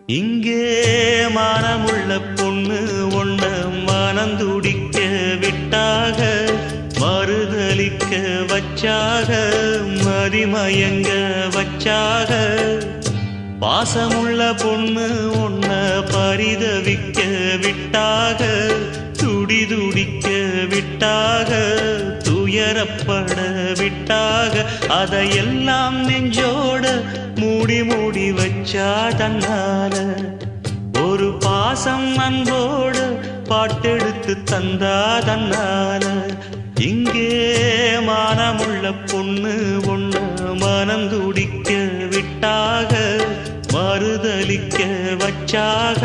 இங்கே மானமுள்ள பொண்ணு ஒண்ண மனந்துடிக்க விட்டாக மறுதலிக்க வச்சாக மதிமயங்க வச்சாக பாசமுள்ள பொண்ணு ஒண்ண பரிதவிக்க விட்டாக துடிதுடிக்க விட்டாக துயரப்பட விட்டாக அதையெல்லாம் நெஞ்சோட மூடி மூடி வச்சா தன்னால ஒரு பாசம் அன்போடு பாட்டெடுத்து தந்தா தன்னால இங்கே மானமுள்ள பொண்ணு ஒண்ணு மனந்துடிக்க விட்டாக மறுதலிக்க வச்சாக